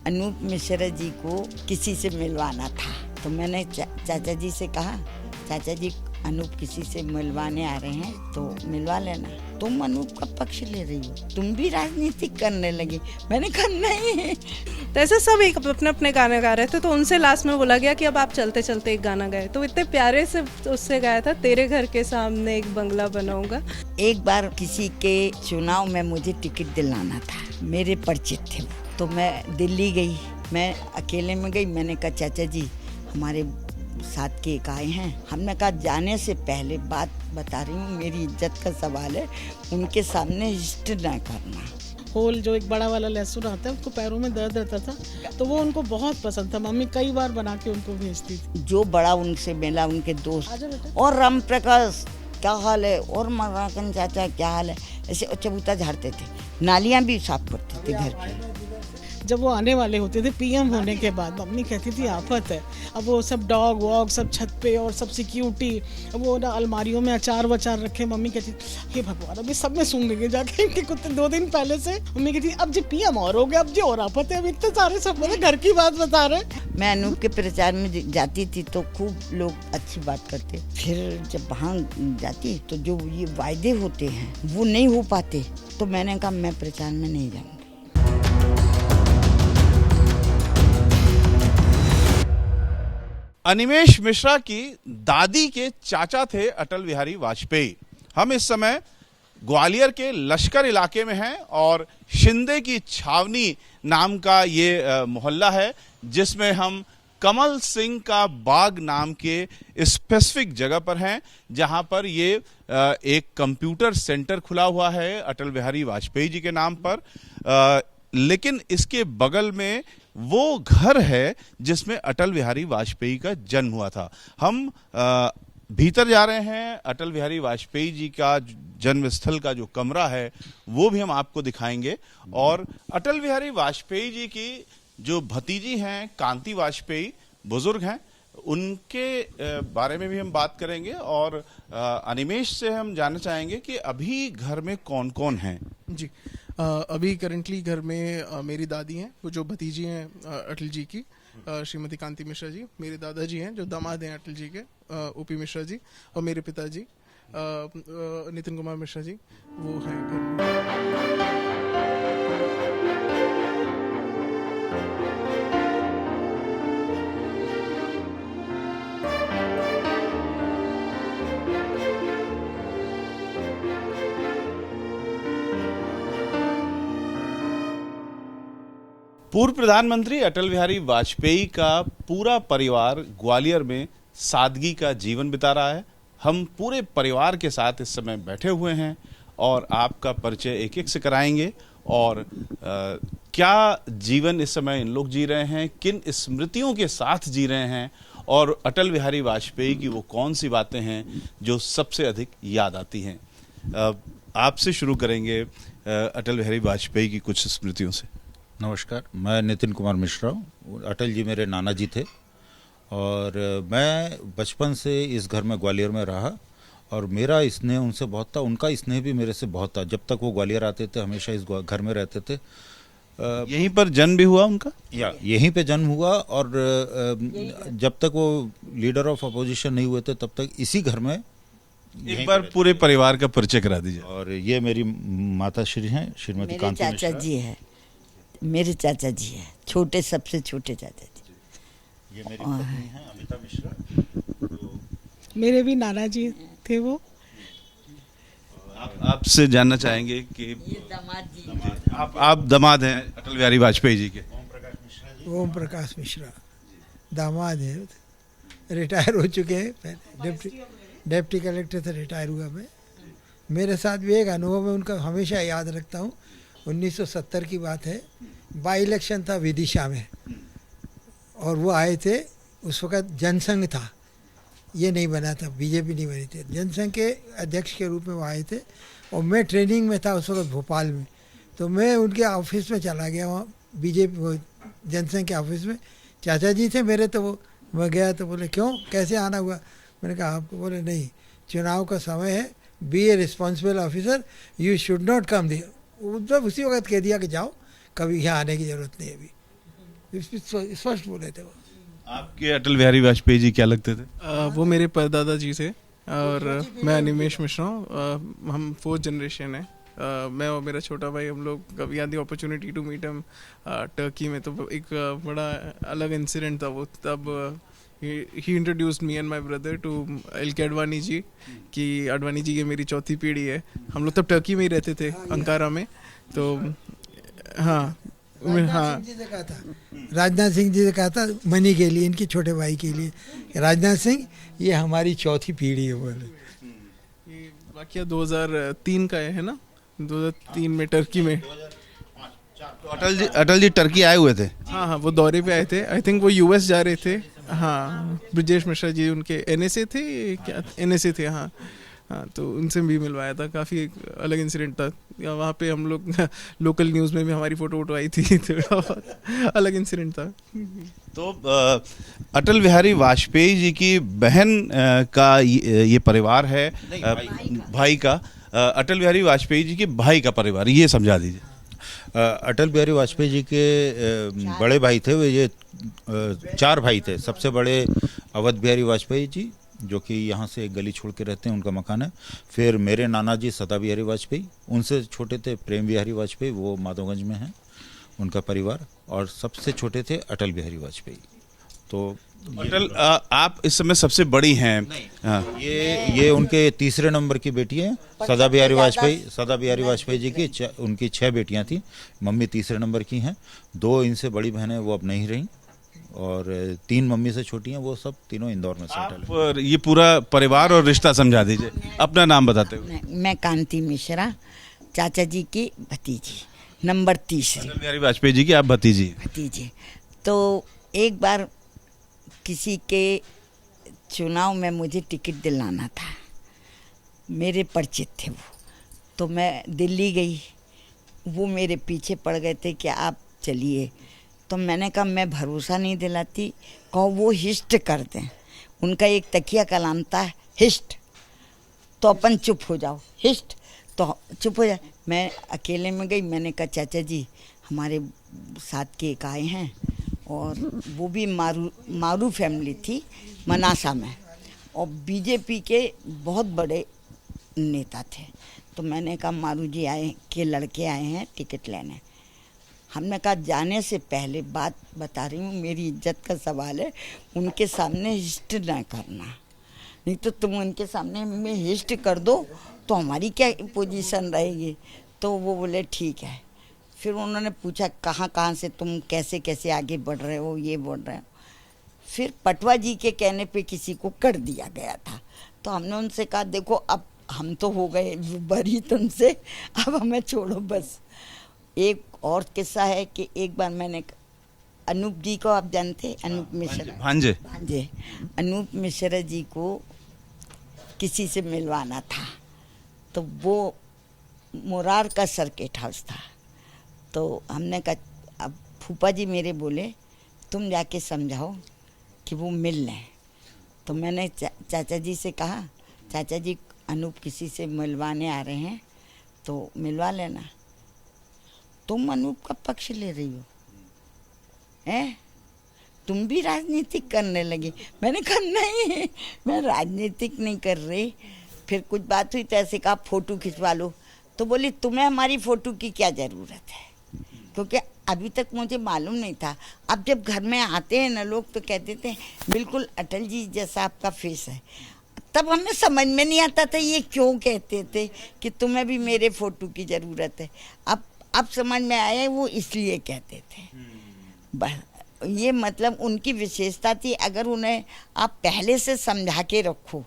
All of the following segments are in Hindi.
अनूप मिश्रा जी को किसी से मिलवाना था, तो मैंने चाचा जी से कहा, चाचा जी अनूप किसी से मिलवाने आ रहे हैं तो मिलवा लेना। तुम अनूप का पक्ष ले रही हो, तुम भी राजनीति करने लगी। मैंने कहा नहीं। तो ऐसे सब एक अपने अपने गाने गा रहे थे, तो उनसे लास्ट में बोला गया कि अब आप चलते चलते एक गाना गाए, तो इतने प्यारे से उससे गाया था, तेरे घर के सामने एक बंगला बनाऊंगा। एक बार किसी के चुनाव में मुझे टिकट दिलाना था, मेरे परिचित थे, तो मैं दिल्ली गई, मैं अकेले में गई। मैंने कहा चाचा जी हमारे साथ के एक आए हैं। हमने कहा जाने से पहले बात बता रही हूँ, मेरी इज्जत का सवाल है, उनके सामने इष्ट न करना। होल जो एक बड़ा वाला लहसुन आता है, उसको पैरों में दर्द रहता था, तो वो उनको बहुत पसंद था। मम्मी कई बार बना के उनको भेजती थी। जो बड़ा उनसे मिला, उनके दोस्त, और राम प्रकाश क्या हाल है, और मराकन चाचा क्या हाल है, ऐसे चबूता झाड़ते थे, नालियाँ भी साफ करते थे घर की। जब वो आने वाले होते थे पीएम होने के बाद, मम्मी कहती थी आफत है। अब वो सब डॉग वॉग सब छत पे और सब सिक्योरिटी, वो ना अलमारियों में अचार वचार रखे। मम्मी कहती हे भगवान अभी सब में सूंघ लेंगे जाके इनके कुत्ते। 2 दिन पहले से मम्मी कहती अब जी पीएम और हो गया, अब जी और आफत है, अब इतने सारे सब मेरे घर की बात बता रहे। मैं अनूप के प्रचार में जाती थी तो खूब लोग अच्छी बात करते, फिर जब वहाँ जाती तो जो ये वायदे होते हैं वो नहीं हो पाते, तो मैंने कहा मैं प्रचार में नहीं जाऊँगी। अनिमेष मिश्रा की दादी के चाचा थे अटल बिहारी वाजपेयी। हम इस समय ग्वालियर के लश्कर इलाके में हैं और शिंदे की छावनी नाम का ये मोहल्ला है, जिसमें हम कमल सिंह का बाग नाम के स्पेसिफिक जगह पर हैं, जहां पर ये एक कंप्यूटर सेंटर खुला हुआ है अटल बिहारी वाजपेयी जी के नाम पर। लेकिन इसके बगल में वो घर है जिसमें अटल बिहारी वाजपेयी का जन्म हुआ था। हम भीतर जा रहे हैं। अटल बिहारी वाजपेयी जी का जन्म स्थल का जो कमरा है वो भी हम आपको दिखाएंगे, और अटल बिहारी वाजपेयी जी की जो भतीजी हैं कांति वाजपेयी, बुजुर्ग हैं, उनके बारे में भी हम बात करेंगे। और अनिमेष से हम जानना चाहेंगे कि अभी घर में कौन कौन है। जी, अभी करंटली घर में मेरी दादी हैं, वो जो भतीजी हैं अटल जी की, श्रीमती कांति मिश्रा जी। मेरे दादाजी हैं जो दामाद हैं अटल जी के, ओपी मिश्रा जी। और मेरे पिताजी नितिन कुमार मिश्रा जी, वो हैं घर में। पूर्व प्रधानमंत्री अटल बिहारी वाजपेयी का पूरा परिवार ग्वालियर में सादगी का जीवन बिता रहा है। हम पूरे परिवार के साथ इस समय बैठे हुए हैं और आपका परिचय एक एक से कराएंगे, और क्या जीवन इस समय इन लोग जी रहे हैं, किन स्मृतियों के साथ जी रहे हैं, और अटल बिहारी वाजपेयी की वो कौन सी बातें हैं जो सबसे अधिक याद आती हैं। आपसे शुरू करेंगे अटल बिहारी वाजपेयी की कुछ स्मृतियों से। नमस्कार, मैं नितिन कुमार मिश्रा हूँ। अटल जी मेरे नाना जी थे और मैं बचपन से इस घर में ग्वालियर में रहा, और मेरा स्नेह उनसे बहुत था, उनका स्नेह भी मेरे से बहुत था। जब तक वो ग्वालियर आते थे हमेशा इस घर में रहते थे। यहीं पर जन्म भी हुआ उनका? यहीं पे जन्म हुआ, और जब तक वो लीडर ऑफ अपोजिशन नहीं हुए थे तब तक इसी घर में। एक बार पूरे परिवार का परिचय करा दीजिए। और ये मेरी माता श्री हैं, श्रीमती कांति मिश्रा। चाचा जी है, मेरे चाचा जी है, छोटे, सबसे छोटे चाचा जी। ये मेरी पत्नी है अमिता मिश्रा। मेरे भी नाना जी थे वो। आपसे जानना चाहेंगे कि ये दामाद जी, आप दामाद हैं अटल बिहारी वाजपेयी जी के। ओम प्रकाश मिश्रा दामाद है, रिटायर हो चुके हैं, पहले डिप्टी कलेक्टर से रिटायर हुआ मैं। मेरे साथ भी एक अनुभव है उनका, हमेशा याद रखता हूँ। 1970 की बात है, बाई इलेक्शन था विदिशा में, और वो आए थे। उस वक़्त जनसंघ था, ये नहीं बना था, बीजेपी नहीं बनी थी। जनसंघ के अध्यक्ष के रूप में वो आए थे, और मैं ट्रेनिंग में था उस वक्त भोपाल में। तो मैं उनके ऑफिस में चला गया, वहाँ बीजेपी जनसंघ के ऑफिस में। चाचा जी थे मेरे, तो वो मैं गया तो बोले क्यों, कैसे आना हुआ? मैंने कहा आपको, बोले नहीं, चुनाव का समय है, be a responsible officer, you should not come there. मतलब उसी वक्त कह दिया कि जाओ, कभी यहाँ आने की ज़रूरत नहीं है अभी। स्पष्ट बोले थे वो। आपके अटल बिहारी वाजपेयी जी क्या लगते थे? वो मेरे परदादा जी थे और मैं अनिमेश मिश्रा हूँ। हम 4th जनरेशन है। मैं और मेरा छोटा भाई, हम लोग कभी आती अपॉर्चुनिटी टू मीट हम टर्की में, तो एक बड़ा अलग इंसिडेंट था वो। तब ही introduced me and my brother to L K. Advani ji, कि अडवाणी जी ये मेरी चौथी पीढ़ी है। हम लोग तब टर्की में ही रहते थे, अंकारा में। तो हाँ राजनाथ सिंह जी से कहा था, राजनाथ सिंह जी से कहा था मनी के लिए, इनके छोटे भाई के लिए, राजनाथ सिंह ये हमारी चौथी पीढ़ी है बोले। ये वाकया 2003 का है ना, 2003 में टर्की में। तो अटल जी टर्की आए हुए थे? हाँ, वो दौरे पे आए थे। आई थिंक वो यूएस जा रहे थे। हाँ, ब्रिजेश मिश्रा जी उनके एनएसए थे, क्या एनएसए थे? हाँ, तो उनसे भी मिलवाया था। काफ़ी एक अलग इंसिडेंट था वहाँ पे। हम लोग लोकल न्यूज़ में भी हमारी फ़ोटो आई थी। तो अलग इंसिडेंट था। तो अटल बिहारी वाजपेयी जी की बहन का ये परिवार है, भाई का। अटल बिहारी वाजपेयी जी के भाई का परिवार, ये समझा दीजिए। अटल बिहारी वाजपेयी जी के बड़े भाई थे, वे ये 4 भाई थे। सबसे बड़े अवध बिहारी वाजपेयी जी, जो कि यहाँ से एक गली छोड़ के रहते हैं, उनका मकान है। फिर मेरे नाना जी सदा बिहारी वाजपेयी, उनसे छोटे थे प्रेम बिहारी वाजपेयी, वो माधवगंज में हैं उनका परिवार। और सबसे छोटे थे अटल बिहारी वाजपेयी। तो अटल आप इस समय सबसे बड़ी हैं। हाँ। ये उनके तीसरे नंबर की बेटी है, सदा बिहारी वाजपेयी जी की उनकी 6 बेटियां थी। मम्मी तीसरे नंबर की हैं। 2 इनसे बड़ी बहनें वो अब नहीं रहीं, और 3 मम्मी से छोटी हैं, वो सब तीनों इंदौर में सेटल हैं। आप ये पूरा परिवार और रिश्ता समझा दीजिए, अपना नाम बताते हुए। मैं कांति मिश्रा, चाचा जी की भतीजी, नंबर 30 अटल बिहारी वाजपेयी जी की आप भतीजी। तो एक बार किसी के चुनाव में मुझे टिकट दिलाना था, मेरे परिचित थे वो, तो मैं दिल्ली गई। वो मेरे पीछे पड़ गए थे कि आप चलिए। तो मैंने कहा मैं भरोसा नहीं दिलाती, कहो वो हिस्ट कर दें। उनका एक तकिया कलाम था, हिस्ट, तो अपन चुप हो जाओ, हिस्ट तो चुप हो जाए। मैं अकेले में गई। मैंने कहा चाचा जी हमारे साथ के एक आए हैं, और वो भी मारू फैमिली थी मनासा में, और बीजेपी के बहुत बड़े नेता थे। तो मैंने कहा मारू जी आए के लड़के आए हैं टिकट लेने। हमने कहा जाने से पहले बात बता रही हूँ, मेरी इज्जत का सवाल है, उनके सामने हिस्ट ना करना, नहीं तो तुम उनके सामने में हिस्ट कर दो तो हमारी क्या पोजीशन रहेगी। तो वो बोले ठीक है। फिर उन्होंने पूछा कहाँ से तुम कैसे आगे बढ़ रहे हो, ये बढ़ रहे हो। फिर पटवा जी के कहने पे किसी को कर दिया गया था। तो हमने उनसे कहा देखो अब हम तो हो गए बरी तुमसे, अब हमें छोड़ो बस। एक और किस्सा है कि एक बार मैंने अनूप जी को, आप जानते अनूप मिश्रा, भांजे अनूप मिश्रा जी को किसी से मिलवाना था। तो वो मुरार का सर्किट हाउस था। तो हमने कहा अब फूफा जी मेरे बोले तुम जाके समझाओ कि वो मिल लें। तो मैंने चाचा जी से कहा चाचा जी अनूप किसी से मिलवाने आ रहे हैं तो मिलवा लेना। तुम अनूप का पक्ष ले रही हो हैं, तुम भी राजनीतिक करने लगी। मैंने कहा नहीं मैं राजनीतिक नहीं कर रही। फिर कुछ बात हुई तो ऐसे कहा फ़ोटो खिंचवा लो। तो बोली तुम्हें हमारी फ़ोटो की क्या ज़रूरत है, क्योंकि अभी तक मुझे मालूम नहीं था। अब जब घर में आते हैं ना लोग तो कहते थे बिल्कुल अटल जी जैसा आपका फेस है। तब हमें समझ में नहीं आता था ये क्यों कहते थे कि तुम्हें भी मेरे फ़ोटो की ज़रूरत है। अब समझ में आया वो इसलिए कहते थे। ये मतलब उनकी विशेषता थी। अगर उन्हें आप पहले से समझा के रखो,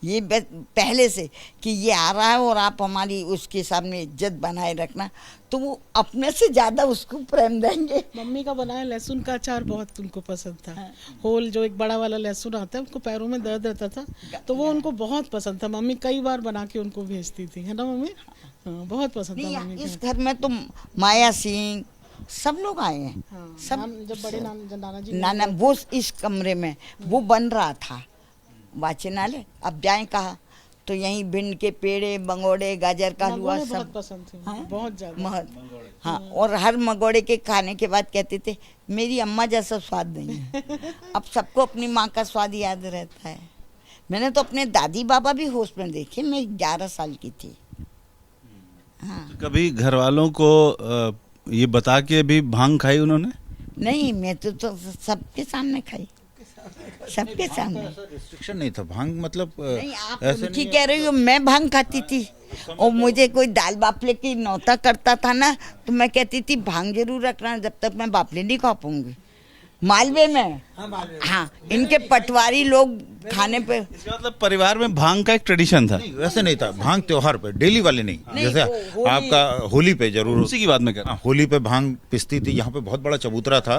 ये पहले से कि ये आ रहा है और आप हमारी उसके सामने इज्जत बनाए रखना, तो वो अपने से ज़्यादा उसको प्रेम देंगे। मम्मी का बनाया लहसुन का अचार बहुत उनको पसंद था। होल जो एक बड़ा वाला लहसुन आता है, उनको पैरों में दर्द रहता था तो वो उनको बहुत पसंद था। मम्मी कई बार बना के उनको भेजती थी, है ना मम्मी? हाँ, बहुत पसंद था मम्मी। इस घर में तो माया सिंह सब लोग आए हैं। हाँ, सब जब बड़े नाना जी नाना वो इस कमरे में वो बन रहा था वाचनालय। अब जाए कहा तो यहीं भिंड के पेड़े, मंगोड़े, गाजर का हलवा मगोड़े सब बहुत पसंद थे, हाँ? बहुत ज्यादा। हाँ, और हर मंगोड़े के खाने के बाद कहते थे मेरी अम्मा जैसा स्वाद नहीं है। अब सबको अपनी माँ का स्वाद याद रहता है। मैंने तो अपने दादी बाबा भी होश में देखे, मैं 11 साल की थी। हाँ, कभी घर वालों को ये बता के भी भांग खाई उन्होंने? नहीं, मैं तो सबके सामने खाई, सबके सामने। रिस्ट्रिक्शन नहीं था भांग, मतलब नहीं, आप ऐसे उनकी नहीं कह रही हो, मैं भांग खाती थी। और मुझे कोई दाल बाफले की नौता करता था ना, तो मैं कहती थी भांग जरूर रखना, जब तक मैं बाफले नहीं खा पाऊंगी। मालवे में हाँ, इनके पटवारी लोग खाने पे। इसका मतलब परिवार में भांग का एक ट्रेडिशन था। नहीं, वैसे नहीं था। भांग त्योहार पे, डेली वाले नहीं, जैसे होली- आपका होली पे जरूर उसी की बात मैं कह रहा हूँ। होली पे भांग पिसती थी। यहाँ पे बहुत बड़ा चबूतरा था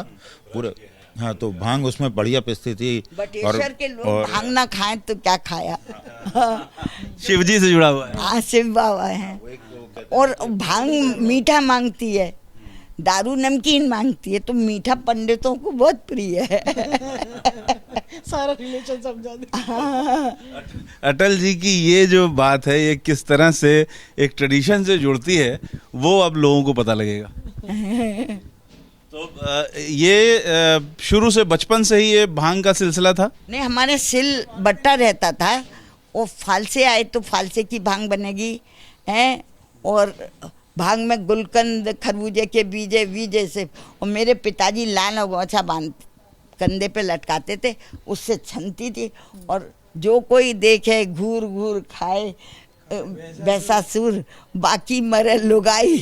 पूरे, हाँ, तो भांग उसमें बढ़िया पिसती थी। बटेश्वर के लोग भांग ना खाएं तो क्या खाया। शिव जी से जुड़ा हुआ है। हाँ, शिव बाबा है। और भांग मीठा मांगती है, दारू नमकीन मांगती है, तो मीठा पंडितों को बहुत प्रिय है। सारा रिलेशन समझा दे। अटल जी की ये जो बात है, ये किस तरह से एक ट्रेडिशन से जुड़ती है, वो अब लोगों को पता लगेगा। तो ये शुरू से, बचपन से ही ये भांग का सिलसिला था? नहीं, हमारे सिल बट्टा रहता था, वो फालसे आए तो फालसे की भांग बनेगी है, और भांग में गुलकंद, खरबूजे के बीजे बीजे से, और मेरे पिताजी लाल अंगोछा बांध कंधे पे लटकाते थे, उससे छनती थी। और जो कोई देखे घूर घूर खाए वैसा सुर, बाकी मरे लुगाई।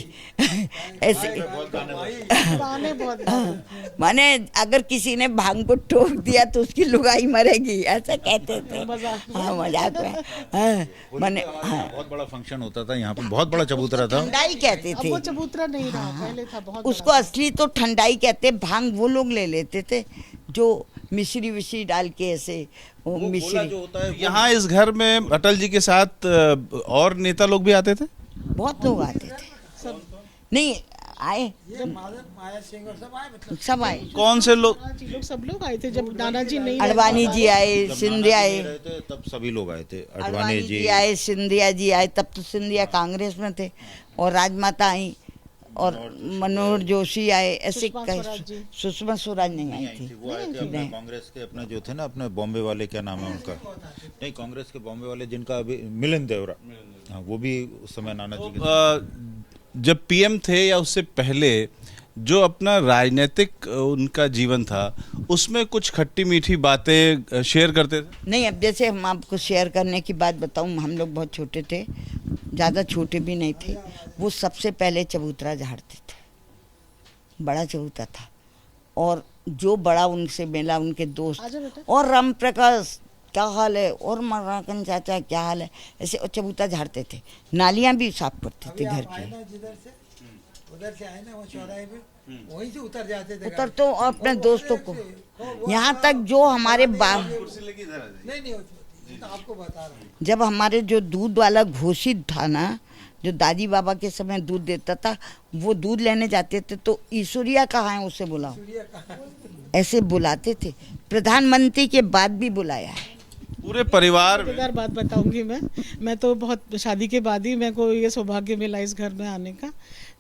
ऐसे गाने बहुत माने अगर किसी ने भांग को ठोक दिया तो उसकी लुगाई मरेगी, ऐसा कहते थे। हाँ, मजाक में। हाँ, माने हाँ, बहुत बड़ा फंक्शन होता था यहाँ पे, बहुत बड़ा चबूतरा था। ठंडाई कहते अब थे वो चबूतरा नहीं रहा, पहले था बहुत उसको, असली तो ठंडाई कहते। भांग वो लोग ले लेते थे जो मिश्री विश्री डाल के, ऐसे वो मिश्री। जो होता है यहाँ इस घर में अटल जी के साथ और नेता लोग भी आते थे? बहुत लोग आते थे। नहीं आए, माया सिंह और सब आए, मतलब सब आए। कौन से लोग? लोग, सब लोग आए थे जब दादाजी नहीं अडवाणी जी आए, सिंधिया आए, रहे थे, तब सभी लोग आए थे। अडवाणी जी आए, सिंधिया जी आए। तब तो सिंधिया कांग्रेस में थे, और राजमाता आई, और मनोहर जोशी आए। ऐसे सुषमा स्वराज नहीं आई थी। वो आए थे अपने कांग्रेस के, अपने जो थे ना, अपने बॉम्बे वाले, क्या नाम है उनका, नहीं कांग्रेस के बॉम्बे वाले, जिनका अभी मिलिंद देवरा, हाँ, वो भी उस समय नाना जी के जब पीएम थे या उससे पहले जो अपना राजनीतिक उनका जीवन था, उसमें कुछ खट्टी मीठी बातें शेयर करते थे? नहीं, अब जैसे हम आपको शेयर करने की बात बताऊं, हम लोग बहुत छोटे थे, ज़्यादा छोटे भी नहीं थे। वो सबसे पहले चबूतरा झाड़ते थे, बड़ा चबूतरा था। और जो बड़ा उनसे मिला, उनके दोस्त, और राम प्रकाश क्या हाल है, और मराकन चाचा क्या हाल है, ऐसे चबूतरा झाड़ते थे। नालियाँ भी साफ करते थे घर की। जिधर से उधर से आए ना, वो चौराहे पे, वहीं से उतर जाते थे। उतर तो अपने दोस्तों को, यहाँ तक जो हमारे बाप, नहीं होती, तो आपको बता रहा हूँ। जब हमारे जो दूध वाला घोषित था ना, जो दादी बाबा के समय दूध देता था, वो दूध लेने जाते थे तो ईश्वरिया कहाँ है, उसे बुलाओ, ऐसे बुलाते थे। प्रधानमंत्री के बाद भी बुलाया है। पूरे परिवार में? मजेदार बात बताऊंगी मैं तो बहुत शादी के बाद ही मेरे को ये सौभाग्य मिला इस घर में आने का।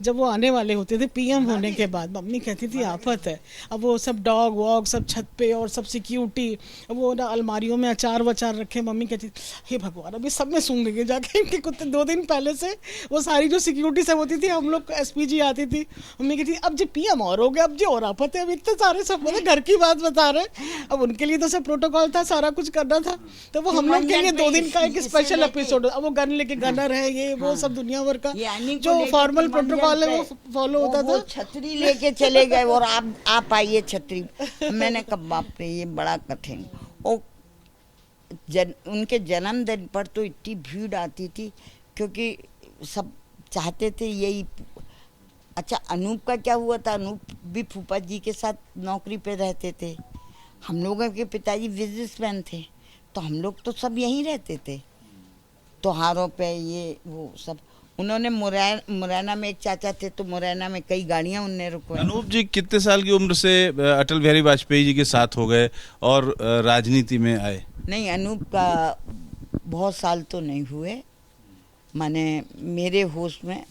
जब वो आने वाले होते थे पीएम होने के बाद, मम्मी कहती थी आफत है। अब वो सब डॉग वॉग सब छत पे, और सब सिक्योरिटी, वो ना अलमारियों में अचार वचार रखे। मम्मी कहती हे भगवान, अभी सब में सूंघ लेंगे जाके इनके कुत्ते। 2 दिन पहले से वो सारी जो सिक्योरिटी सब होती थी, हम लोग एसपीजी आती थी, मम्मी कहती अब जो पीएम और हो गया, अब जो और आफत है, अब इतने सारे सब मतलब घर की बात बता रहे। अब उनके लिए तो सब प्रोटोकॉल था, सारा कुछ करना था, तो वो हम लोग के लिए 2 दिन का एक स्पेशल एपिसोड। अब वो गन लेके गनर है, ये वो सब दुनिया भर का जो फॉर्मल प्रोटोकॉल है वो फॉलो होता था। छतरी लेके चले गए, और आप आइए छतरी। मैंने कहा बाप रे, ये बड़ा कठिन। और उनके जन्मदिन पर तो इतनी भीड़ आती थी, क्योंकि सब चाहते थे यही। अच्छा, अनूप का क्या हुआ था? अनूप भी फूफा जी के साथ नौकरी पे रहते थे। हम लोगों के पिताजी बिजनेसमैन थे, तो हम लोग तो सब यहीं रहते थे, त्योहारों पे ये वो सब। उन्होंने मुरैना में एक चाचा थे, तो मुरैना में कई गाड़ियां उनने रुकवाई। अनूप जी कितने साल की उम्र से अटल बिहारी वाजपेयी जी के साथ हो गए और राजनीति में आए? नहीं, अनूप का बहुत साल तो नहीं हुए, माने मेरे होश में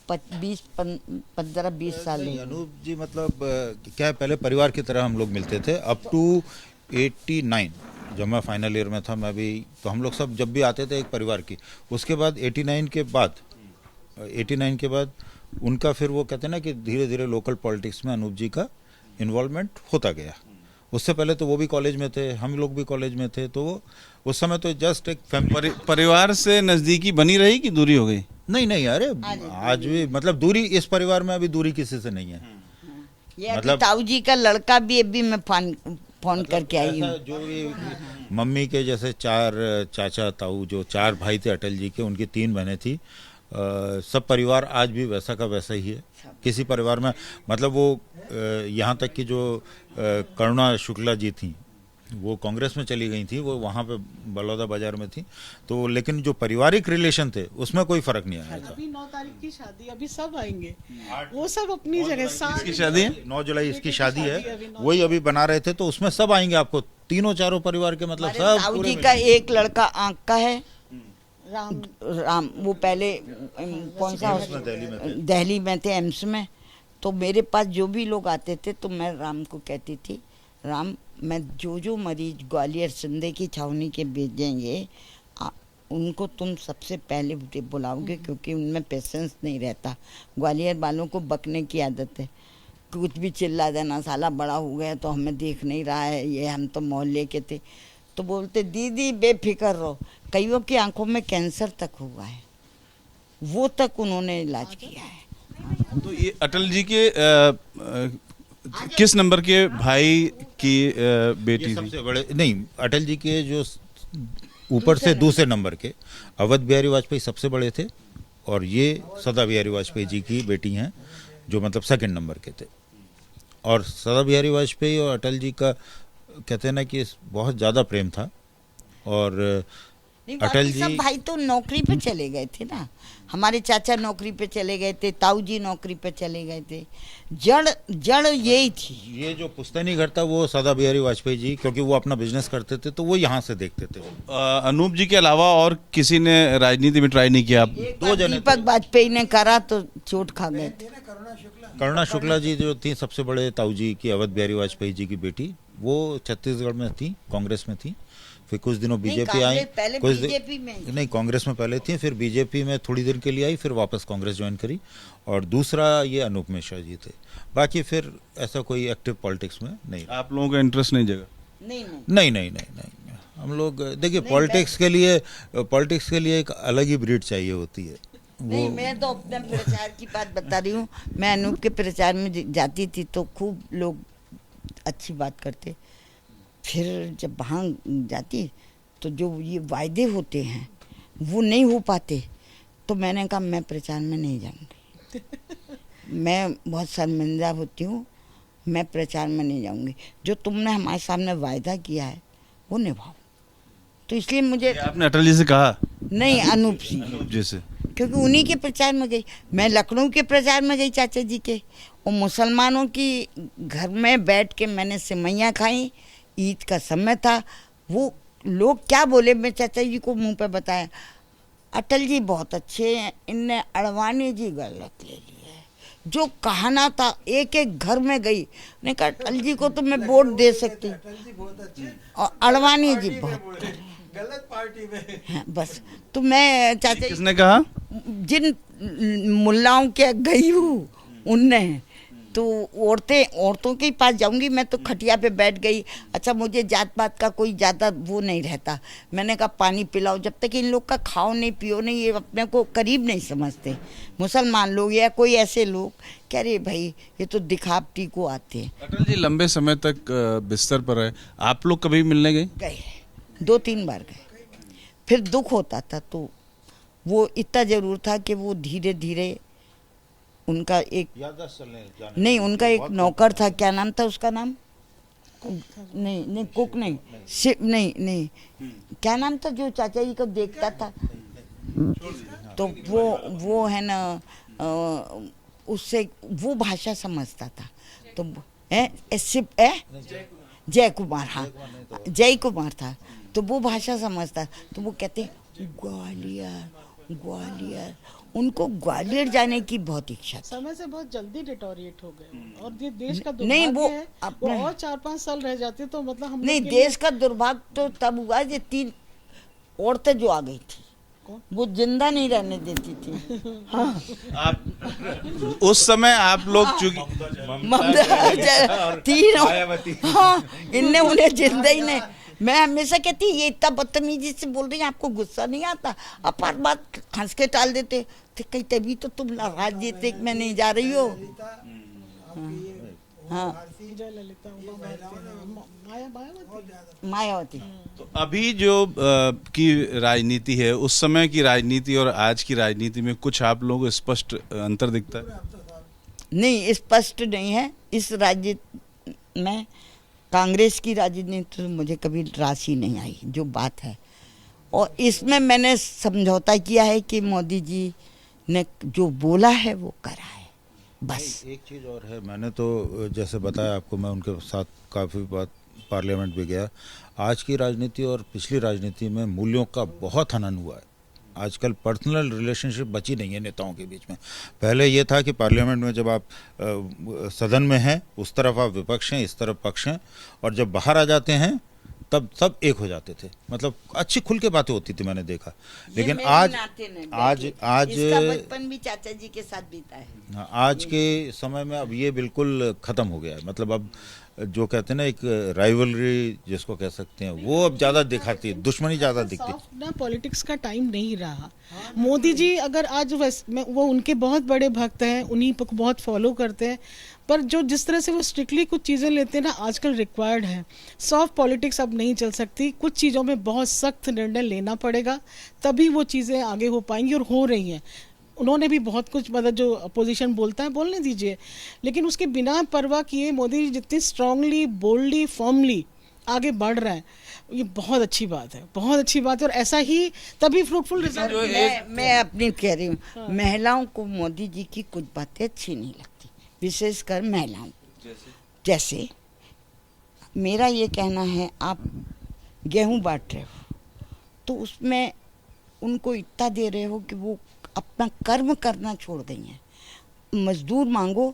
15-20 साल नहीं, हुए। अनूप जी मतलब क्या है, पहले परिवार की तरह हम लोग मिलते थे अप टू 89। जब मैं फाइनल ईयर में था, मैं भी, तो हम लोग सब जब भी आते थे एक परिवार की। उसके बाद 89 के बाद उनका फिर वो कहते हैं ना कि धीरे धीरे लोकल पॉलिटिक्स में अनूप जी का इन्वॉल्वमेंट होता गया। उससे पहले तो वो भी कॉलेज में थे, हम लोग भी कॉलेज में थे, तो उस समय तो जस्ट एक परिवार से नजदीकी बनी रही कि दूरी हो गई? नहीं नहीं, अरे आज भी मतलब दूरी, इस परिवार में अभी दूरी किसी से नहीं है। ये मतलब ताऊ जी का लड़का भी अभी मैं फोन करके आई हूँ। ऐसा जो भी मम्मी के जैसे 4 चाचा ताऊ, जो 4 भाई थे अटल जी के, उनकी 3 बहनें थी। सब परिवार आज भी वैसा का वैसा ही है। किसी परिवार में मतलब वो यहाँ तक कि जो करुणा शुक्ला जी थी, वो कांग्रेस में चली गई थी, वो वहाँ पे बलौदा बाजार में थी, तो लेकिन जो पारिवारिक रिलेशन थे उसमें कोई फर्क नहीं आया था। अभी 9 तारीख की शादी, अभी सब आएंगे, वो सब अपनी जगह। इसकी शादी है 9 जुलाई इसकी शादी है, वही अभी बना रहे थे, तो उसमें सब आएंगे आपको, तीनों चारों परिवार के, मतलब सब ताऊ पूरे जी का एक लड़का आंख का है, राम, वो पहले कौन सा दिल्ली में थे, एम्स में। तो मेरे पास जो भी लोग आते थे तो मैं राम को कहती थी, राम मैं जो मरीज ग्वालियर सिंधे की छावनी के भेजेंगे उनको तुम सबसे पहले बुलाओगे, क्योंकि उनमें पेशेंस नहीं रहता। ग्वालियर वालों को बकने की आदत है, कुछ भी चिल्ला देना, साला बड़ा हो गया तो हमें देख नहीं रहा है, ये हम तो मोहल्ले के थे। तो बोलते दीदी बेफिक्र रहो, कईयों की आंखों में कैंसर तक हुआ है, वो तक उन्होंने इलाज किया है। तो ये अटल जी के किस नंबर के भाई की बेटी ये थी? सबसे बड़े नहीं, अटल जी के जो ऊपर से दूसरे नंबर के अवध बिहारी वाजपेयी सबसे बड़े थे, और ये सदा बिहारी वाजपेयी जी की बेटी हैं, जो मतलब सेकंड नंबर के थे। और सदा बिहारी वाजपेयी और अटल जी का कहते हैं ना कि बहुत ज़्यादा प्रेम था। और अटल जी सब भाई तो नौकरी पे चले गए थे ना, हमारे चाचा नौकरी पे चले गए थे, ताऊ जी नौकरी पे चले गए थे, जड़ यही थी। ये जो पुश्तैनी घर था वो सदा बिहारी वाजपेयी जी, क्योंकि वो अपना बिजनेस करते थे तो वो यहाँ से देखते थे। अनूप जी के अलावा और किसी ने राजनीति में ट्राई नहीं किया? दो जने दीपक वाजपेयी ने करा तो चोट खा गए थे। करुणा शुक्ला जी जो थी सबसे बड़े ताऊ जी की, अवध बिहारी वाजपेयी जी की बेटी, वो छत्तीसगढ़ में थी, कांग्रेस में थी। फिर कुछ दिनों बीजेपी आई, पहले कुछ बीजेपी में नहीं, कांग्रेस में पहले थी, फिर बीजेपी में थोड़ी देर के लिए आई, फिर वापस कांग्रेस ज्वाइन करी। और दूसरा ये अनूप मिश्रा जी थे। बाकी फिर ऐसा कोई एक्टिव पॉलिटिक्स में नहीं। आप लोगों का इंटरेस्ट नहीं जगा? नहीं, हम लोग देखिए, पॉलिटिक्स के लिए एक अलग ही ब्रीड चाहिए होती है। नहीं, मैं तो अपने प्रचार की बात बता रही हूँ। मैं अनूप के प्रचार में जाती थी तो खूब लोग अच्छी बात करते, फिर जब वहाँ जाती तो जो ये वायदे होते हैं वो नहीं हो पाते, तो मैंने कहा मैं प्रचार में नहीं जाऊँगी। मैं बहुत शर्मिंदा होती हूँ, मैं प्रचार में नहीं जाऊँगी। जो तुमने हमारे सामने वायदा किया है वो निभाओ। तो इसलिए मुझे, आपने अटल जी से कहा? नहीं, अनूप सिंह, अनूप जी से, क्योंकि उन्हीं के प्रचार में गई। मैं लखनऊ के प्रचार में गई चाचा जी के, और मुसलमानों की घर में बैठ के मैंने सिमैयाँ खाई, ईद का समय था। वो लोग क्या बोले, मैं चाचा जी को मुंह पे बताया, अटल जी बहुत अच्छे हैं, इनने अडवाणी जी गलत ले ली है। जो कहना था, एक एक घर में गई, ने कहा अटल जी को तो मैं वोट दे सकती हूँ और अडवाणी जी बहुत गलत पार्टी में। हाँ, बस। तो मैं चाचा जी, किसने कहा? जिन मुल्लाओं के गई हूँ उनने, तो औरतों के पास जाऊंगी, मैं तो खटिया पे बैठ गई। अच्छा, मुझे जात पात का कोई ज़्यादा वो नहीं रहता। मैंने कहा पानी पिलाओ, जब तक इन लोग का खाओ नहीं पियो नहीं, ये अपने को करीब नहीं समझते मुसलमान लोग या कोई ऐसे लोग, कह रहे भाई ये तो दिखावटी को आते हैं। अटल जी लंबे समय तक बिस्तर पर रहे, आप लोग कभी मिलने गए? गए 2-3 बार गए। फिर दुख होता था, तो वो इतना ज़रूर था कि वो धीरे धीरे उनका एक नहीं, उनका एक नौकर था, क्या नाम था उसका नाम? नहीं, कुक नहीं, नहीं, क्या नाम था जो चाचा जी को देखता था? तो वो है ना, उससे वो भाषा समझता था। तो जय कुमार, हाँ, जय कुमार था। तो वो भाषा समझता है, तो वो कहते ग्वालियर ग्वालियर, उनको ग्वालियर जाने की बहुत इच्छा थी। समय से बहुत जल्दी डिटोरिएट हो गए और ये देश का नहीं, दुर्भाग्य वो है, अपने- वो और 4-5 साल रह जाते तो मतलब हम नहीं, लोग के लिए- देश का दुर्भाग्य तो तब हुआ ये 3 औरतें जो आ गई थी, वो जिंदा नहीं रहने देती थी। हाँ, आप उस समय आप लोग चूंकि ममता 3, हाँ, इनने उन्हें जिंदा ही नहीं। मैं हमेशा कहती ये इतना बदतमीजी से बोल रही है, आपको गुस्सा नहीं आता? आप हर बात हंस के टाल देते थे, कहीं तभी तो तुम राजनीति में नहीं जा रही हो। हाँ, जयललिता, मायावती। तो अभी जो की राजनीति है, उस समय की राजनीति और आज की राजनीति में कुछ आप लोगों को स्पष्ट अंतर दिखता है? नहीं, स्पष्ट नहीं है। इस राज्य में कांग्रेस की राजनीति तो मुझे कभी राशि नहीं आई, जो बात है। और इसमें मैंने समझौता किया है कि मोदी जी ने जो बोला है वो करा है, बस। एक चीज़ और है, मैंने तो जैसे बताया आपको, मैं उनके साथ काफ़ी बात पार्लियामेंट भी गया। आज की राजनीति और पिछली राजनीति में मूल्यों का बहुत हनन हुआ है। आजकल पर्सनल रिलेशनशिप बची नहीं है नेताओं के बीच में। पहले ये था कि पार्लियामेंट में जब आप सदन में हैं, उस तरफ आप विपक्ष हैं, इस तरफ पक्ष हैं, और जब बाहर आ जाते हैं तब सब एक हो जाते थे, मतलब अच्छी खुल के बातें होती थी, मैंने देखा। लेकिन आज इसका बचपन भी चाचा जी के साथ बीता है। आज के समय में अब ये बिल्कुल ख़त्म हो गया है। मतलब अब जो कहते हैं ना, एक राइवलरी जिसको कह सकते हैं, वो अब ज़्यादा दिखाती है, दुश्मनी ज़्यादा दिखती है। ना पॉलिटिक्स का टाइम नहीं रहा। मोदी जी अगर आज वो उनके बहुत बड़े भक्त हैं, उन्हीं को बहुत फॉलो करते हैं, पर जो जिस तरह से वो स्ट्रिक्टली कुछ चीज़ें लेते हैं ना, आजकल रिक्वायर्ड है। सॉफ्ट पॉलिटिक्स अब नहीं चल सकती, कुछ चीज़ों में बहुत सख्त निर्णय लेना पड़ेगा, तभी वो चीज़ें आगे हो पाएंगी, और हो रही हैं। उन्होंने भी बहुत कुछ, मतलब जो अपोजिशन बोलता है बोलने दीजिए, लेकिन उसके बिना परवाह किए मोदी जी जितनी स्ट्रांगली, बोल्डली, फॉर्मली आगे बढ़ रहे हैं, ये बहुत अच्छी बात है, बहुत अच्छी बात है। और ऐसा ही तभी फ्रूटफुल रिजल्ट। मैं अपनी कह रही हूँ, महिलाओं को मोदी जी की कुछ बातें अच्छी नहीं लगती, विशेषकर महिलाओं। जैसे मेरा ये कहना है, आप गेहूं बांट रहे हो तो उसमें उनको इतना दे रहे हो कि वो अपना कर्म करना छोड़ गई हैं। मजदूर मांगो।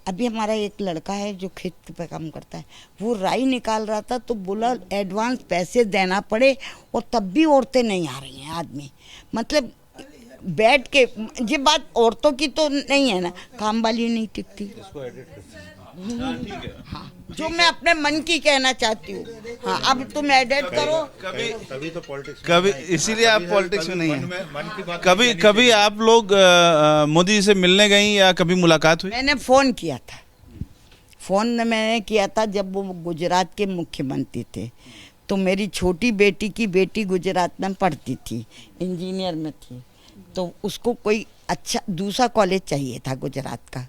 अभी हमारा एक लड़का है जो खेत पे काम करता है, वो राई निकाल रहा था तो बोला एडवांस पैसे देना पड़े, और तब भी औरतें नहीं आ रही हैं, आदमी। मतलब बैठ के, ये बात औरतों की तो नहीं है ना, काम वाली नहीं टिकती। हाँ, जो मैं अपने मन की कहना चाहती हूँ। हाँ, अब तुम एडिट करो। कभी तो पॉलिटिक्स, कभी इसीलिए आप पॉलिटिक्स में नहीं हैं। कभी आप लोग मोदी जी से मिलने गई या कभी मुलाकात हुई? मैंने फ़ोन किया था, मैंने किया था जब वो गुजरात के मुख्यमंत्री थे। तो मेरी छोटी बेटी की बेटी गुजरात में पढ़ती थी, इंजीनियर में थी, तो उसको कोई अच्छा दूसरा कॉलेज चाहिए था गुजरात का।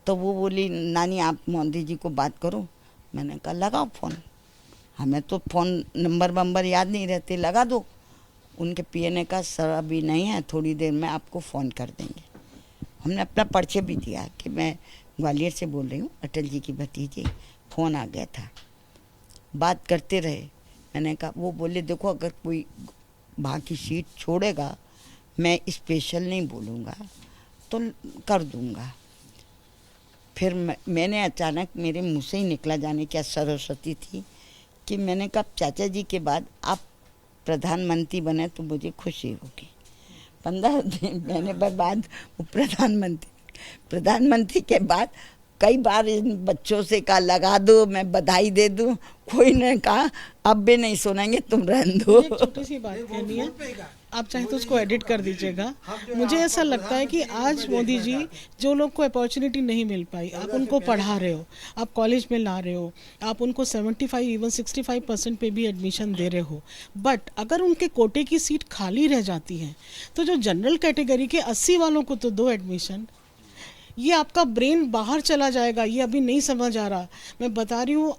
तो वो बोली, नानी आप मोदी जी को बात करो। मैंने कहा लगाओ फ़ोन, हमें तो फ़ोन नंबर याद नहीं रहते, लगा दो। उनके पिए ने कहा, सर अभी नहीं है, थोड़ी देर में आपको फ़ोन कर देंगे। हमने अपना परिचय भी दिया कि मैं ग्वालियर से बोल रही हूँ, अटल जी की भतीजी। फ़ोन आ गया था, बात करते रहे। मैंने कहा, वो बोले देखो अगर कोई वहाँ की सीट छोड़ेगा, मैं स्पेशल नहीं बोलूँगा तो कर दूँगा। फिर मैंने अचानक, मेरे मुँह से ही निकला, जाने क्या सरस्वती थी, कि मैंने कहा चाचा जी के बाद आप प्रधानमंत्री बने तो मुझे खुशी होगी। 15 महीने बाद वो प्रधानमंत्री के बाद कई बार इन बच्चों से कहा लगा दो, मैं बधाई दे दूं, कोई ने कहा अब भी नहीं सुनेंगे, तुम रहने दो। एक छोटी सी बात कहनी है, आप चाहे तो उसको एडिट कर दीजिएगा। मुझे ऐसा लगता है कि आज मोदी जी, जो लोग को अपॉर्चुनिटी नहीं मिल पाई, आप उनको पढ़ा रहे हो, आप कॉलेज में ला रहे हो, आप उनको 75 इवन 65% पे भी एडमिशन दे रहे हो। बट अगर उनके कोटे की सीट खाली रह जाती है तो जो जनरल कैटेगरी के 80 वालों को तो दो एडमिशन, ये आपका ब्रेन बाहर चला जाएगा, ये अभी नहीं समझ आ रहा। मैं बता रही हूँ,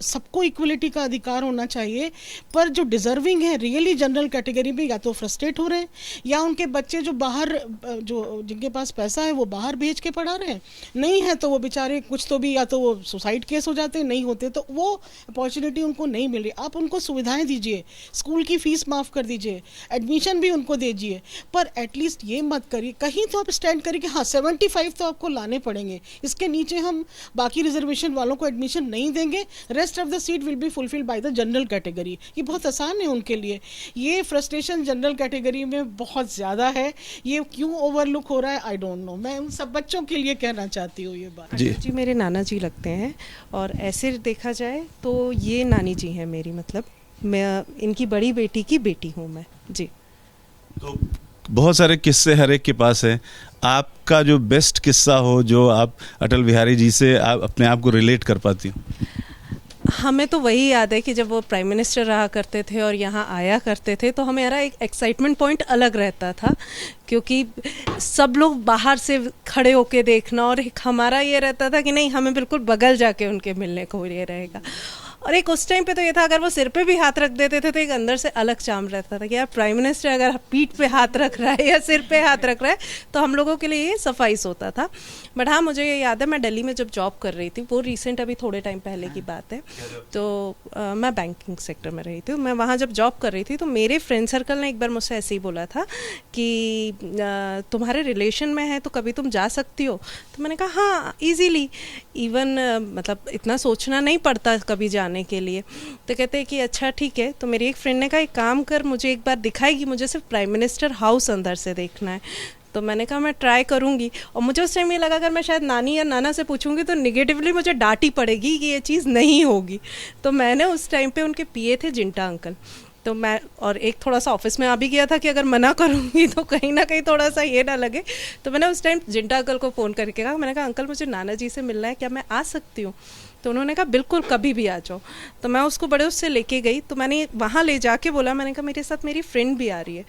सबको इक्वलिटी का अधिकार होना चाहिए, पर जो डिजर्विंग है रियली जनरल कैटेगरी में या तो फ्रस्ट्रेट हो रहे हैं, या उनके बच्चे जो बाहर, जो जिनके पास पैसा है वो बाहर भेज के पढ़ा रहे हैं, नहीं है तो वो बेचारे कुछ तो भी, या तो वो सुसाइड केस हो जाते हैं, नहीं होते तो वो अपॉर्चुनिटी उनको नहीं मिल रही। आप उनको सुविधाएं दीजिए, स्कूल की फीस माफ़ कर दीजिए, एडमिशन भी उनको दीजिए, पर एटलीस्ट ये मत करिए, कहीं तो आप स्टैंड करिए कि हाँ 75 तो आपको लाने पड़ेंगे, इसके नीचे हम बाकी रिजर्वेशन वालों को एडमिशन नहीं देंगे, rest of the seat will be fulfilled by the general category. ये बहुत आसान है उनके लिए। ये फ्रस्ट्रेशन जनरल कैटेगरी में बहुत ज़्यादा है, ये क्यों ओवरलुक हो रहा है आई डोंट नो। मैं उन सब बच्चों के लिए कहना चाहती हूँ ये बात। जी मेरे नाना जी लगते हैं, और ऐसे देखा जाए तो ये नानी जी हैं मेरी, मतलब मैं इनकी बड़ी बेटी की बेटी हूँ मैं जी। तो बहुत सारे किस्से हर एक के पास है, आपका जो बेस्ट किस्सा हो जो आप अटल बिहारी जी से आप अपने आप को रिलेट कर पाती हो? हमें तो वही याद है कि जब वो प्राइम मिनिस्टर रहा करते थे और यहाँ आया करते थे तो हमारा एक एक्साइटमेंट पॉइंट अलग रहता था, क्योंकि सब लोग बाहर से खड़े होके देखना, और एक हमारा ये रहता था कि नहीं, हमें बिल्कुल बगल जाके उनके मिलने को ये रहेगा। और एक उस टाइम पे तो ये था, अगर वो सिर पे भी हाथ रख देते थे तो एक अंदर से अलग चार्म रहता था कि यार प्राइम मिनिस्टर अगर पीठ पे हाथ रख रहा है या सिर पे हाथ रख रहा है तो हम लोगों के लिए ये सफाइस होता था। बट हाँ, मुझे ये याद है, मैं दिल्ली में जब जॉब कर रही थी, वो रिसेंट अभी थोड़े टाइम पहले की बात है, तो मैं बैंकिंग सेक्टर में रही थी। मैं वहाँ जब जॉब कर रही थी तो मेरे फ्रेंड सर्कल ने एक बार मुझसे ऐसे ही बोला था कि तुम्हारे रिलेशन में है तो कभी तुम जा सकती हो। तो मैंने कहा हाँ ईजीली, इवन मतलब इतना सोचना नहीं पड़ता कभी जाने के लिए। तो कहते हैं कि अच्छा ठीक है। तो मेरी एक फ्रेंड ने कहा एक काम कर, मुझे एक बार दिखाएगी, मुझे सिर्फ प्राइम मिनिस्टर हाउस अंदर से देखना है। तो मैंने कहा मैं ट्राई करूँगी, और मुझे उस टाइम ये लगा अगर मैं शायद नानी या नाना से पूछूंगी तो निगेटिवली मुझे डांटी पड़ेगी कि ये चीज़ नहीं होगी। तो मैंने उस टाइम पे उनके पीए थे जिंटा अंकल, तो मैं और एक थोड़ा सा ऑफिस में आ भी गया था कि अगर मना करूँगी तो कहीं ना कहीं थोड़ा सा ये ना लगे। तो मैंने उस टाइम जिंटा अंकल को फ़ोन करके कहा, मैंने कहा अंकल मुझे नाना जी से मिलना है, क्या मैं आ सकती हूँ? तो उन्होंने कहा बिल्कुल कभी भी आ जाओ। तो मैं उसको बड़े उससे लेके गई, तो मैंने वहाँ ले जाके बोला, मैंने कहा मेरे साथ मेरी फ्रेंड भी आ रही है।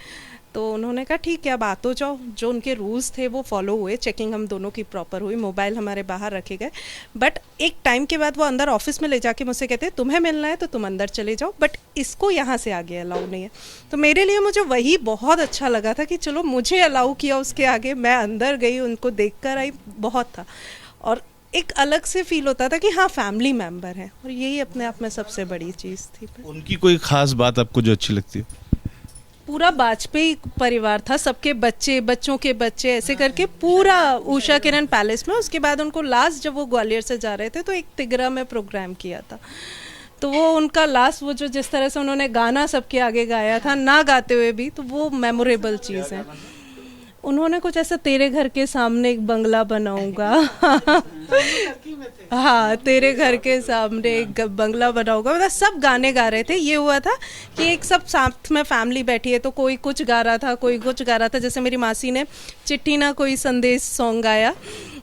तो उन्होंने कहा ठीक है अब आ तो जाओ। जो उनके रूल्स थे वो फॉलो हुए, चेकिंग हम दोनों की प्रॉपर हुई, मोबाइल हमारे बाहर रखे गए। बट एक टाइम के बाद वो अंदर ऑफिस में ले जाके मुझसे कहते हैं तुम्हें मिलना है तो तुम अंदर चले जाओ, बट इसको यहाँ से आगे अलाउ नहीं है। तो मेरे लिए मुझे वही बहुत अच्छा लगा था कि चलो मुझे अलाउ किया उसके आगे, मैं अंदर गई, उनको देख कर आई, बहुत था। और एक अलग से फील होता था कि हाँ फैमिली मेम्बर है, और यही अपने आप में सबसे बड़ी चीज़ थी। उनकी कोई खास बात आपको जो अच्छी लगती है? पूरा वाजपेयी परिवार था, सबके बच्चे, बच्चों के बच्चे, ऐसे करके पूरा उषा किरण पैलेस में। उसके बाद उनको लास्ट जब वो ग्वालियर से जा रहे थे तो एक तिगरा में प्रोग्राम किया था, तो वो उनका लास्ट वो जो जिस तरह से उन्होंने गाना सबके आगे गाया था ना गाते हुए भी, तो वो मेमोरेबल चीज़ है। उन्होंने कुछ ऐसा तेरे घर के सामने एक बंगला बनाऊंगा हाँ तेरे घर के सामने एक बंगला बनाऊंगा, मतलब सब गाने गा रहे थे। ये हुआ था कि एक सब साथ में फैमिली बैठी है, तो कोई कुछ गा रहा था, कोई कुछ गा रहा था। जैसे मेरी मासी ने चिट्ठी ना कोई संदेश सॉन्ग गाया,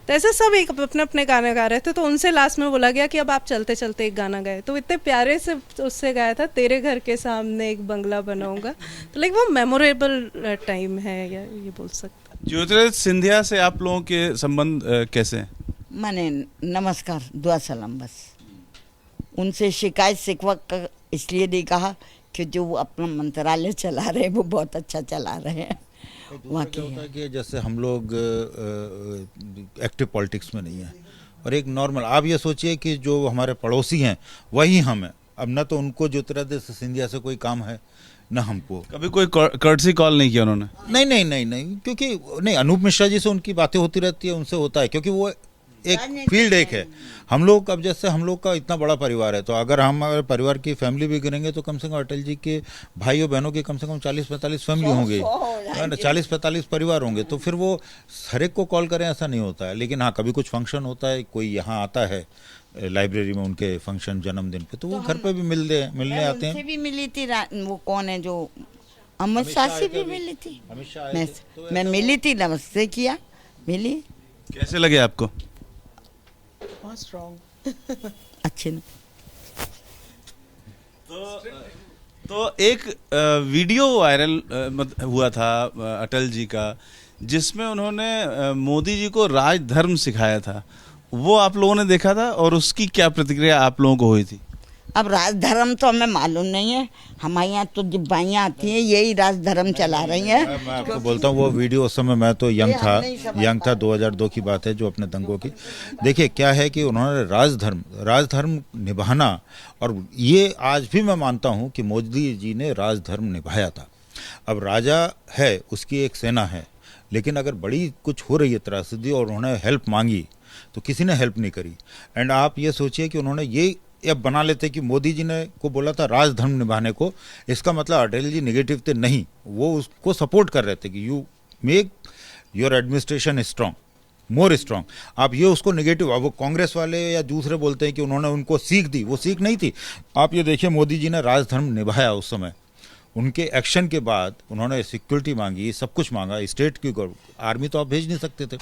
तो ऐसे सब एक अपने अपने गाने गा रहे थे। तो उनसे लास्ट में बोला गया कि अब आप चलते चलते एक गाना गाए, तो इतने प्यारे से उससे गाया था तेरे घर के सामने एक बंगला बनाऊंगा। तो लाइक वो मेमोरेबल टाइम है, या ये बोल सकते। ज्योतिरादित्य सिंधिया से आप लोगों के संबंध कैसे हैं? माने नमस्कार, दुआ सलाम, बस उनसे शिकायत शिकवा का इसलिए नहीं कहा कि जो वो अपना मंत्रालय चला रहे हैं वो बहुत अच्छा चला रहे हैं। वहाँ क्या होता है कि जैसे हम लोग एक्टिव पॉलिटिक्स में नहीं है, और एक नॉर्मल, आप ये सोचिए कि जो हमारे पड़ोसी हैं वही हम हैं। अब न तो उनको ज्योतिरादित्य सिंधिया से कोई काम है न हमको। कभी कोई कर्टसी कॉल नहीं किया उन्होंने? नहीं नहीं नहीं नहीं, क्योंकि नहीं, अनूप मिश्रा जी से उनकी बातें होती रहती है, उनसे होता है, क्योंकि वो एक फील्ड एक है। हम लोग अब जैसे हम लोग का इतना बड़ा परिवार है, तो अगर हम अगर परिवार की फैमिली भी गिनेंगे तो कम से कम अटल जी के भाइयों बहनों की कम से कम 40-45 फैमिली होंगे, 40-45 परिवार होंगे। तो फिर वो हर एक को कॉल करें ऐसा नहीं होता है। लेकिन हाँ, कभी कुछ फंक्शन होता है, कोई यहाँ आता है लाइब्रेरी में उनके फंक्शन जन्मदिन पे, तो वो घर पे भी मिलने आते हैं। भी मिली थी, वो कौन है जो अमित शाह से भी मिली थी, मैं मिली थी, नमस्ते किया, मिली। कैसे लगे आपको? बहुत स्ट्रॉन्ग अच्छे न। तो एक वीडियो वायरल हुआ था अटल जी का, जिसमें उन्होंने मोदी जी को राजधर्म सिखाया था, वो आप लोगों ने देखा था और उसकी क्या प्रतिक्रिया आप लोगों को हुई थी? अब राजधर्म तो हमें मालूम नहीं है, हमारे यहाँ तो डिब्बाइयाँ आती हैं यही राजधर्म चला रही हैं। मैं आपको बोलता हूँ वो वीडियो उस समय मैं तो यंग था 2002 की बात है जो अपने दंगों की। देखिए क्या है कि उन्होंने राजधर्म निभाना, और ये आज भी मैं मानता हूँ कि मोदी जी ने राजधर्म निभाया था। अब राजा है, उसकी एक सेना है, लेकिन अगर बड़ी कुछ हो रही है त्रासदी और उन्होंने हेल्प मांगी तो किसी ने हेल्प नहीं करी। एंड आप ये सोचिए कि उन्होंने ये अब बना लेते कि मोदी जी ने को बोला था राजधर्म निभाने को, इसका मतलब अटल जी नेगेटिव थे नहीं, वो उसको सपोर्ट कर रहे थे कि you make your administration strong, more strong. आप ये उसको नेगेटिव, अब वो कांग्रेस वाले या दूसरे बोलते हैं कि उन्होंने उनको सीख दी, वो सीख नहीं थी। आप ये देखिए मोदी जी ने राजधर्म निभाया उस समय, उनके एक्शन के बाद उन्होंने सिक्योरिटी मांगी, सब कुछ मांगा, स्टेट की आर्मी तो आप भेज नहीं सकते थे,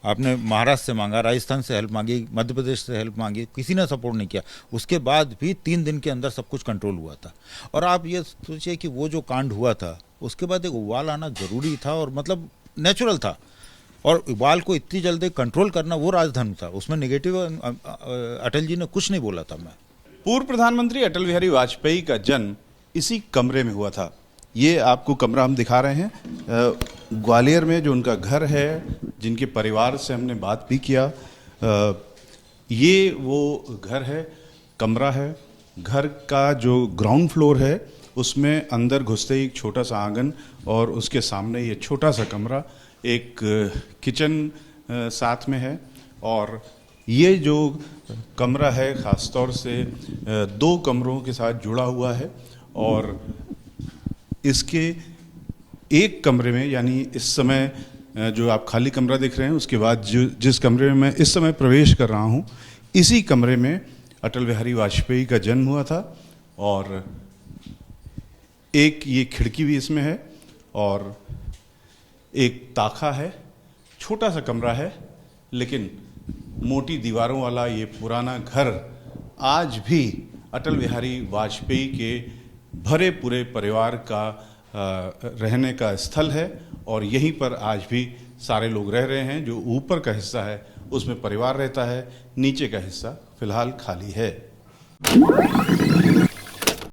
आपने महाराष्ट्र से मांगा, राजस्थान से हेल्प मांगी, मध्य प्रदेश से हेल्प मांगी, किसी ने सपोर्ट नहीं किया। उसके बाद भी 3 दिन के अंदर सब कुछ कंट्रोल हुआ था। और आप ये सोचिए कि वो जो कांड हुआ था उसके बाद एक उबाल आना जरूरी था और मतलब नेचुरल था, और उबाल को इतनी जल्दी कंट्रोल करना वो राजधर्म था, उसमें नेगेटिव अटल जी ने कुछ नहीं बोला था। मैं पूर्व प्रधानमंत्री अटल बिहारी वाजपेयी का जन्म इसी कमरे में हुआ था। ये आपको कमरा हम दिखा रहे हैं, ग्वालियर में जो उनका घर है, जिनके परिवार से हमने बात भी किया। ये वो घर है, कमरा है। घर का जो ग्राउंड फ्लोर है उसमें अंदर घुसते ही एक छोटा सा आंगन और उसके सामने ये छोटा सा कमरा, एक किचन साथ में है। और ये जो कमरा है ख़ास तौर से 2 कमरों के साथ जुड़ा हुआ है, और इसके एक कमरे में, यानी इस समय जो आप खाली कमरा देख रहे हैं उसके बाद जिस कमरे में मैं इस समय प्रवेश कर रहा हूँ, इसी कमरे में अटल बिहारी वाजपेयी का जन्म हुआ था। और एक ये खिड़की भी इसमें है और एक ताखा है। छोटा सा कमरा है लेकिन मोटी दीवारों वाला ये पुराना घर आज भी अटल बिहारी वाजपेयी के भरे पूरे परिवार का रहने का स्थल है, और यहीं पर आज भी सारे लोग रह रहे हैं। जो ऊपर का हिस्सा है उसमें परिवार रहता है, नीचे का हिस्सा फिलहाल खाली है।